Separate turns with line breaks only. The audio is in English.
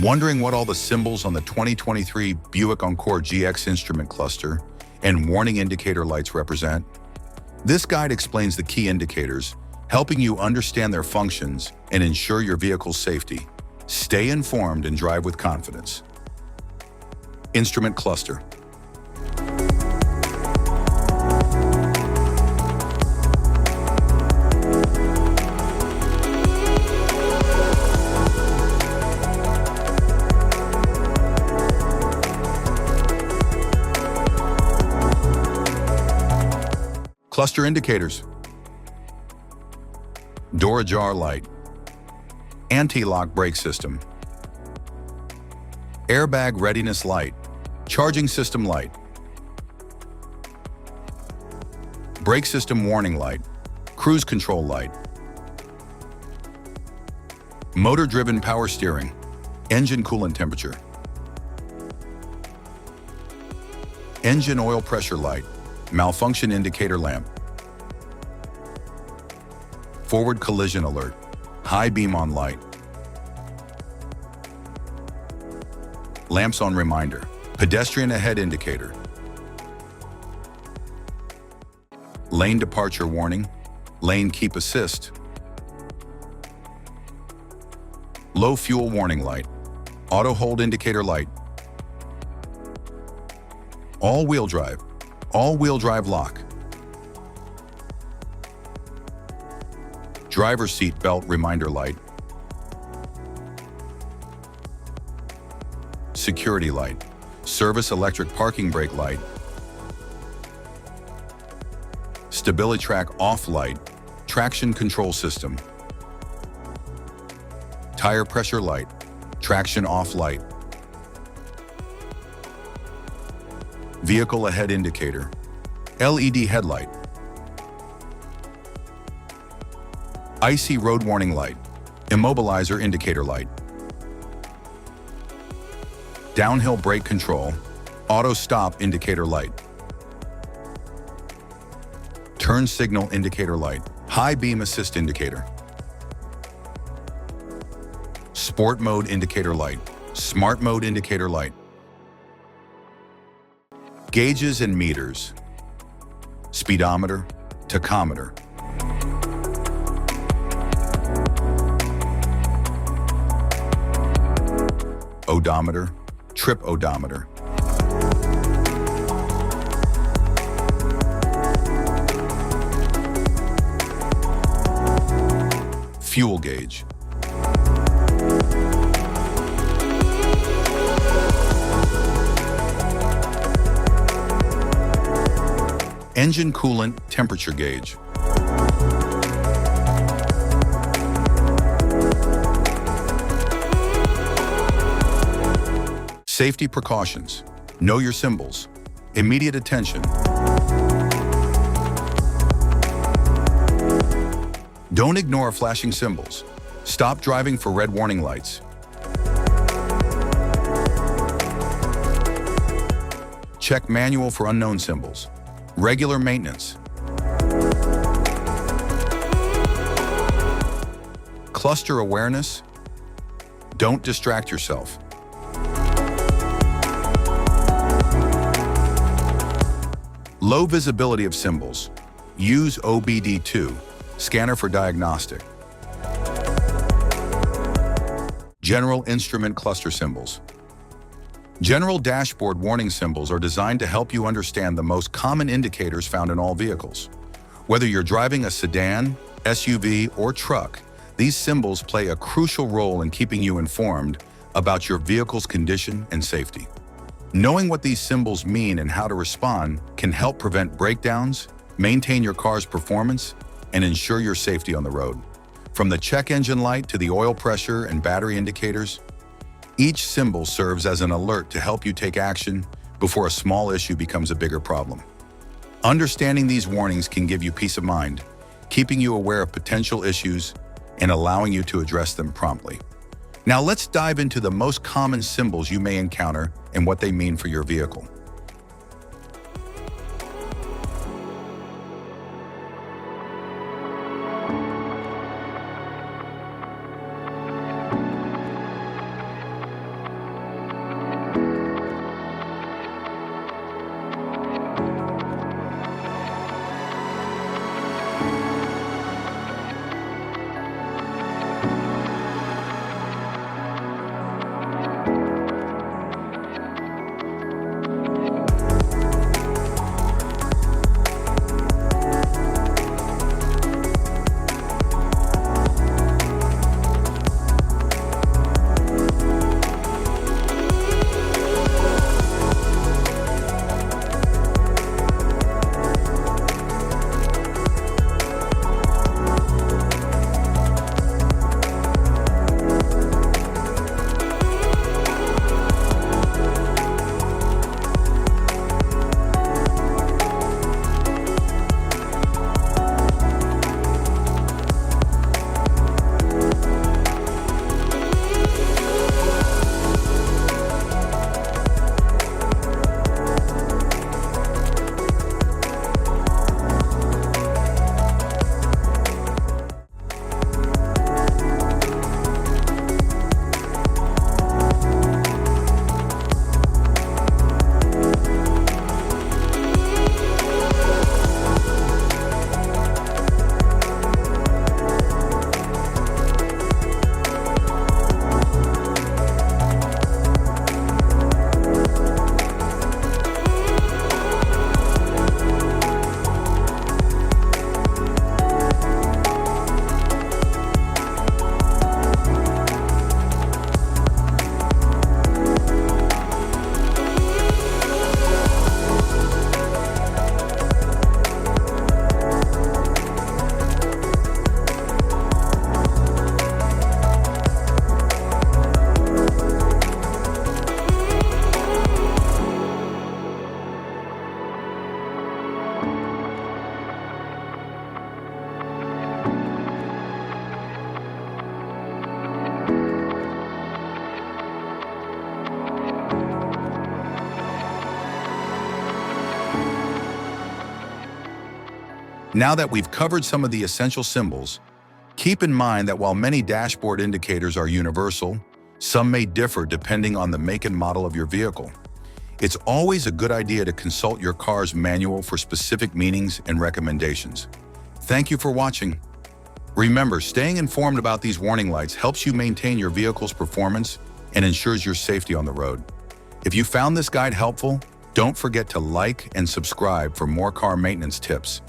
Wondering what all the symbols on the 2023 Buick Encore GX instrument cluster and warning indicator lights represent? This guide explains the key indicators, helping you understand their functions and ensure your vehicle's safety. Stay informed and drive with confidence. Instrument cluster. Cluster indicators. Door ajar light. Anti-lock brake system. Airbag readiness light. Charging system light. Brake system warning light. Cruise control light. Motor-driven power steering. Engine coolant temperature. Engine oil pressure light. Malfunction indicator lamp. Forward collision alert. High beam on light. Lamps on reminder. Pedestrian ahead indicator. Lane departure warning. Lane keep assist. Low fuel warning light. Auto hold indicator light. All-wheel drive. All-wheel drive lock. Driver's seat belt reminder light. Security light. Service electric parking brake light. Stability track off light. Traction control system. Tire pressure light. Traction off light. Vehicle ahead indicator. LED headlight. Icy road warning light. Immobilizer indicator light. Downhill brake control. Auto stop indicator light. Turn signal indicator light. High beam assist indicator. Sport mode indicator light. Smart mode indicator light. Gauges and meters. Speedometer, tachometer. Odometer, trip odometer. Fuel gauge. Engine coolant temperature gauge. Safety precautions. Know your symbols. Immediate attention. Don't ignore flashing symbols. Stop driving for red warning lights. Check manual for unknown symbols. Regular maintenance. Cluster awareness. Don't distract yourself. Low visibility of symbols. Use OBD2, scanner for diagnostic. General instrument cluster symbols. General dashboard warning symbols are designed to help you understand the most common indicators found in all vehicles. Whether you're driving a sedan, SUV, or truck, these symbols play a crucial role in keeping you informed about your vehicle's condition and safety. Knowing what these symbols mean and how to respond can help prevent breakdowns, maintain your car's performance, and ensure your safety on the road. From the check engine light to the oil pressure and battery indicators, each symbol serves as an alert to help you take action before a small issue becomes a bigger problem. Understanding these warnings can give you peace of mind, keeping you aware of potential issues and allowing you to address them promptly. Now let's dive into the most common symbols you may encounter and what they mean for your vehicle. Now that we've covered some of the essential symbols, keep in mind that while many dashboard indicators are universal, some may differ depending on the make and model of your vehicle. It's always a good idea to consult your car's manual for specific meanings and recommendations. Thank you for watching. Remember, staying informed about these warning lights helps you maintain your vehicle's performance and ensures your safety on the road. If you found this guide helpful, don't forget to like and subscribe for more car maintenance tips.